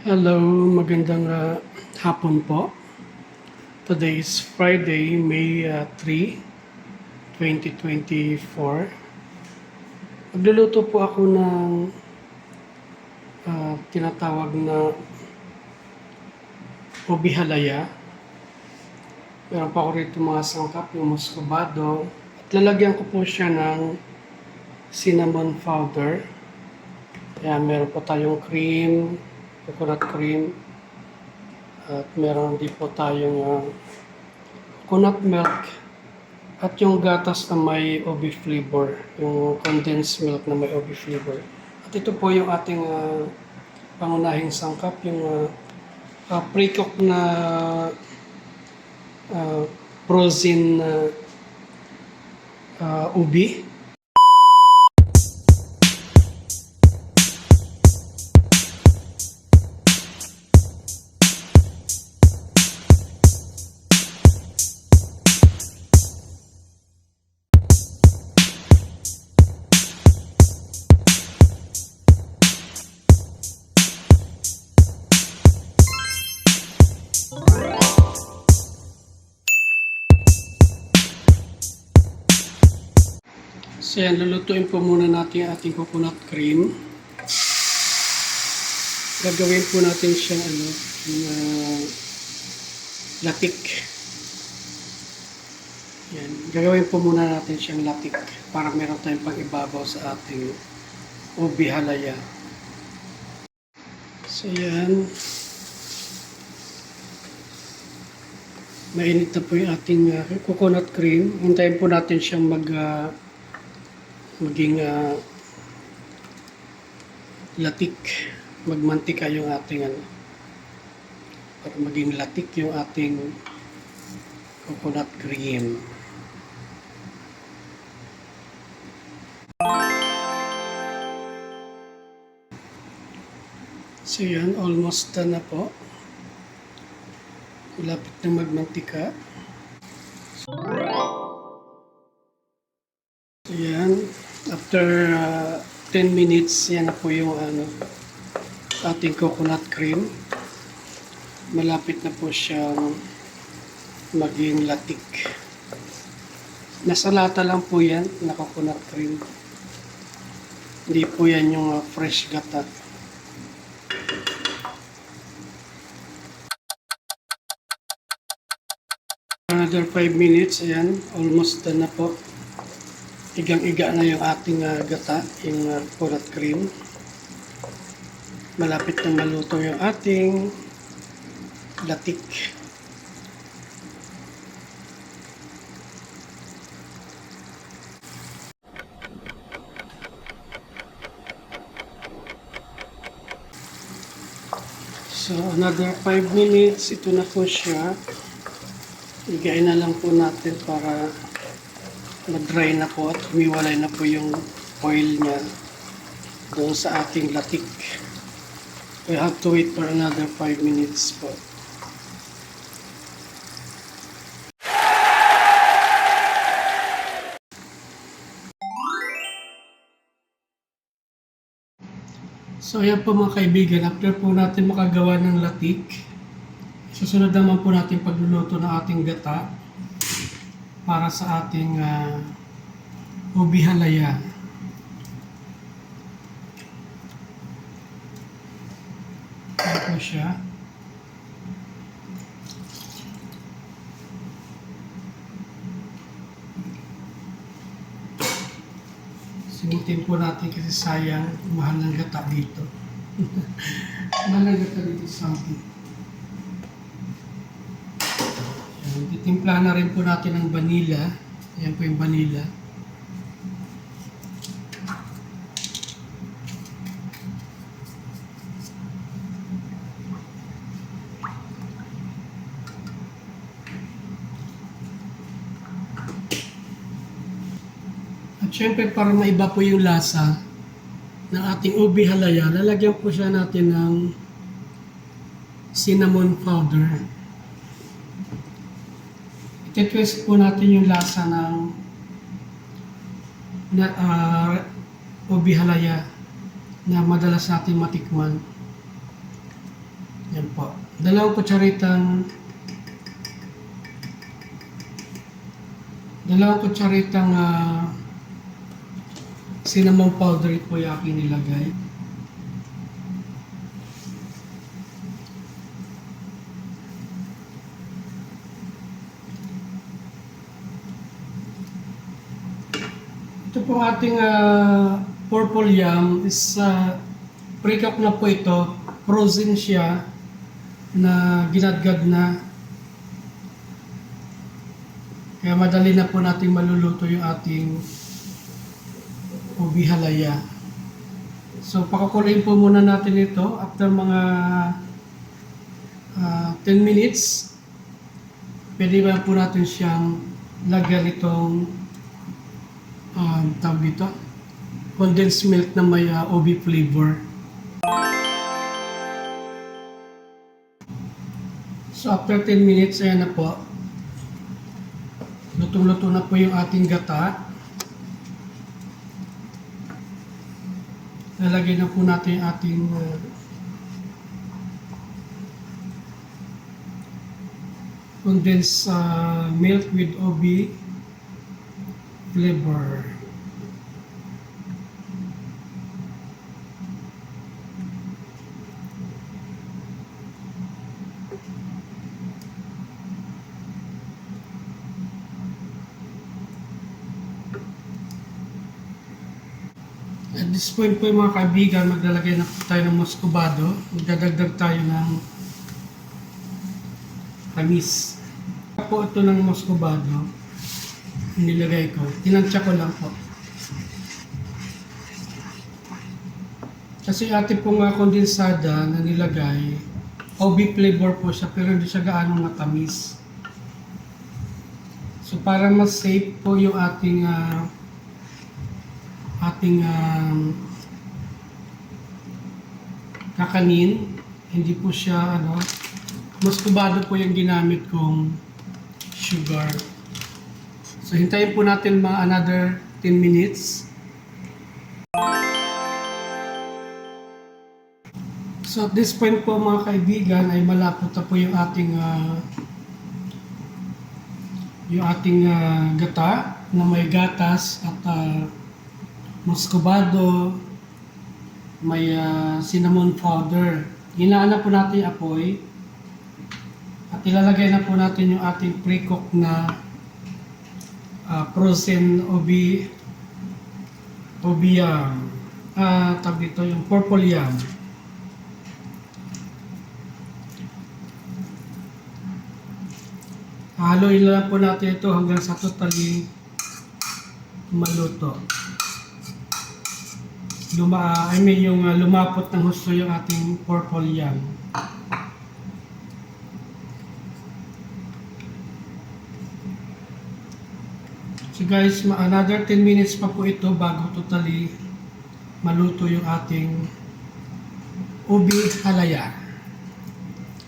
Hello, magandang hapon po. Today is Friday, May 3, 2024. Magluluto po ako ng tinatawag na ubi halaya. Meron pa ako rito mga sangkap, yung muscovado. At lalagyan ko po siya ng cinnamon powder. Kaya meron po tayong cream, coconut cream. At meron din po tayong coconut milk. At yung gatas na may OB flavor, yung condensed milk na may OB flavor. At ito po yung ating pangunahing sangkap, yung pre-cook na frozen ubi. So yan, lulutuin po muna natin yung ating coconut cream. Gagawin po natin siyang latik. Yan, gagawin po muna natin siyang latik para meron tayong pang-ibabaw sa ating ubi halaya. So yan, mainit na po yung ating coconut cream. Hintayin po natin siyang maging latik, magmantika yung ating para maging latik yung ating coconut cream. So yan, almost done na po. Malapit na magmantika. So yan, after 10 minutes, yan na po yung ating coconut cream. Malapit na po siyang maging latik. Nasa lata lang po yan na coconut cream. Hindi po yan yung fresh gata. Another 5 minutes, ayan, almost done na po. Igang-iga na yung ating gata, yung coconut cream. Malapit na maluto yung ating latik. So, another 5 minutes, ito na po siya. Igain na lang po natin para mag-dry na po at humiwalay na po yung oil niya doon sa ating latik. We have to wait for another 5 minutes po. So ayan po mga kaibigan, after po natin makagawa ng latik, susunod naman po natin pagluluto ng ating gata para sa ating ubi halaya. Ayan po siya. Simutin po natin kasi sayang, mahal ng gata dito. Mahal ng gata dito sa akin. Titimpla na rin po natin ng vanilla. Ayan po yung vanilla. At syempre para maiba po yung lasa ng ating ubi halaya, lalagyan po siya natin ng cinnamon powder. I-twist po natin yung lasa ng ubi halaya na madalas natin matikman. Yan po. Dalawang kutsaritang cinnamon powder po yung aking nilagay. Ito po ating purple yam is pre-cook na po ito. Frozen siya na ginadgad na. Kaya madali na po nating maluluto yung ating ubi halaya. So pakukuloyin po muna natin ito after mga 10 minutes. Pwede ba po natin siyang lagyan itong tawag dito, condensed milk na may ubi flavor. So after 10 minutes, ayan na po. Lutong-luto na po yung ating gata. Lalagay na po natin yung ating condensed milk with ubi flavor. At this point po mga kaibigan, maglalagay na po tayo ng muscovado. Magdadagdag tayo ng tamis. Po ito ng muscovado, nilagay ko. Tinansya ko lang po. Kasi ating pong kondensada na nilagay, OB flavor po siya pero hindi siya gaano matamis. So para mas safe po yung ating kakanin, hindi po siya muscovado po yung ginamit kong sugar. So hintayin po natin mga another 10 minutes. So at this point po mga kaibigan ay malapot na po yung ating gata na may gatas at muscovado, may cinnamon powder. Hinaan na po natin yung apoy at ilalagay na po natin yung ating pre-cook na frozen ubi yam. Tawag dito yung purple yam. Haluin lang po natin ito hanggang sa totally maluto. Lumapot ng husto yung ating purple yam. So guys, another 10 minutes pa po ito bago totally maluto yung ating ubi halaya.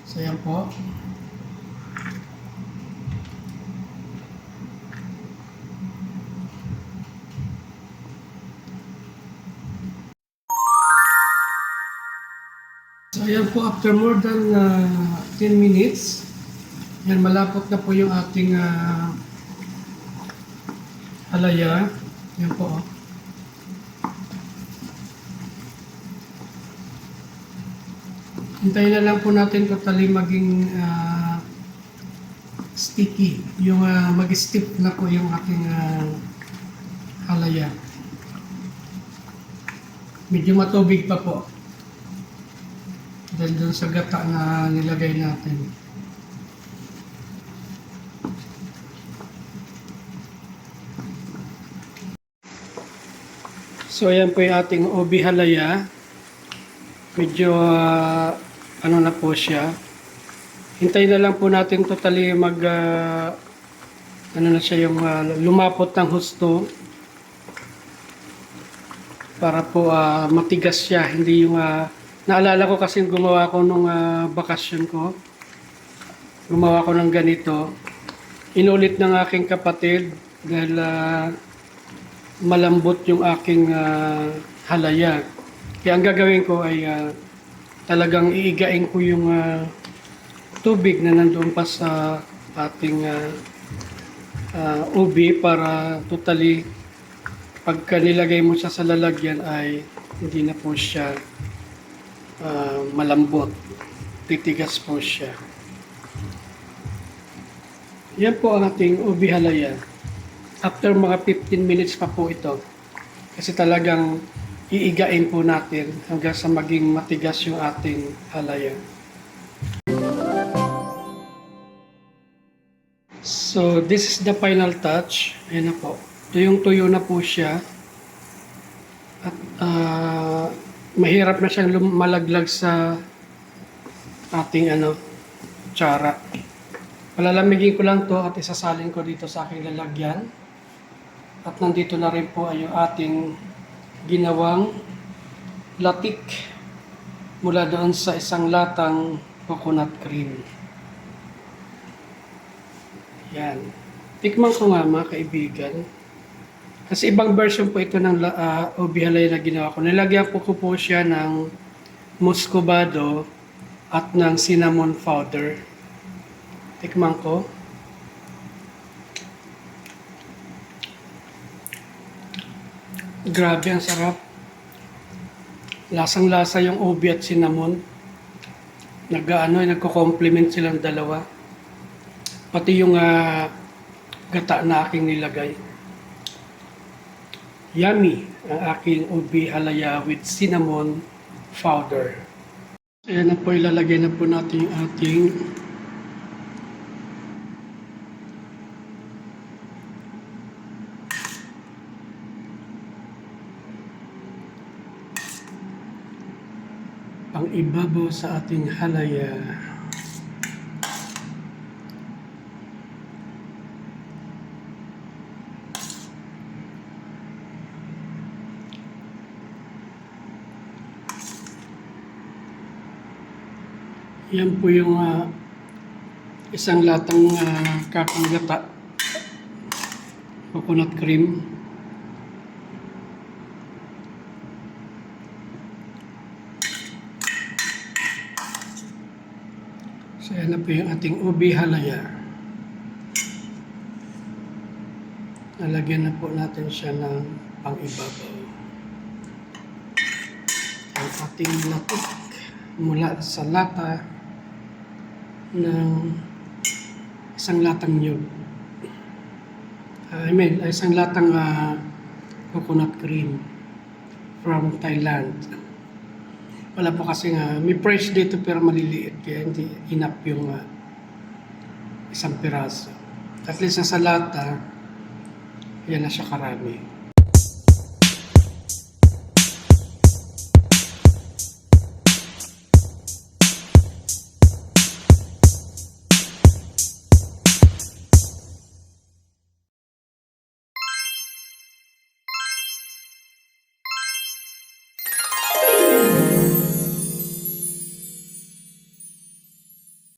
So yan po. So ayan po, after more than 10 minutes, yan malapot na po yung ating halaya. Yan po. Hintayin na lang po natin totally maging sticky. Yung mag-stiff na po yung ating halaya. Medyo matubig pa po. Dahil dun sa gata na nilagay natin. So ayan po yung ating ubi halaya. Medyo na po siya. Hintayin na lang po natin totally na siya yung lumapot ng husto. Para po matigas siya, hindi yung naalala ko kasi gumawa ko nung bakasyon ko. Gumawa ko ng ganito. Inulit ng aking kapatid dahil malambot yung aking halaya. Kaya ang gagawin ko ay talagang iigain ko yung tubig na nandoon pa sa ating ubi para totally pagka nilagay mo siya sa lalagyan ay hindi na po siya malambot. Titigas po siya. Yan po ang ating ubi halaya. After mga 15 minutes pa po ito. Kasi talagang iigain po natin hanggang sa maging matigas yung ating halaya. So, this is the final touch. Ayan na po. Tuyong-tuyo na po siya. At mahirap na siyang malaglag sa ating tsara. Palalamigin ko lang to at isasalin ko dito sa aking lalagyan. At nandito na rin po ay yung ating ginawang latik mula doon sa isang latang coconut cream. Yan. Tikman ko nga mga kaibigan. Kasi ibang version po ito ng ubi halaya na ginawa ko. Nilagyan ko po siya ng muscovado at ng cinnamon powder. Tikman ko. Grabe, ang sarap. Lasang-lasa yung ubi at cinnamon. Nagko-complement silang dalawa. Pati yung gata na aking nilagay. Yummy ang aking ubi halaya with cinnamon powder. Ayan na po, ilalagay na po natin yung ating ang ibabaw sa ating halaya. Yan po yung isang latang kakang-gata, coconut cream. So yan na po yung ating ubi halaya. Nalagyan na po natin siya ng pang-ibabaw. Ang ating latik mula sa lata ng isang latang nyug. Isang latang coconut cream from Thailand. Wala po kasi may price dito pero maliliit kaya hindi enough yung isang piraso. At least sa lata, yan na siya karami.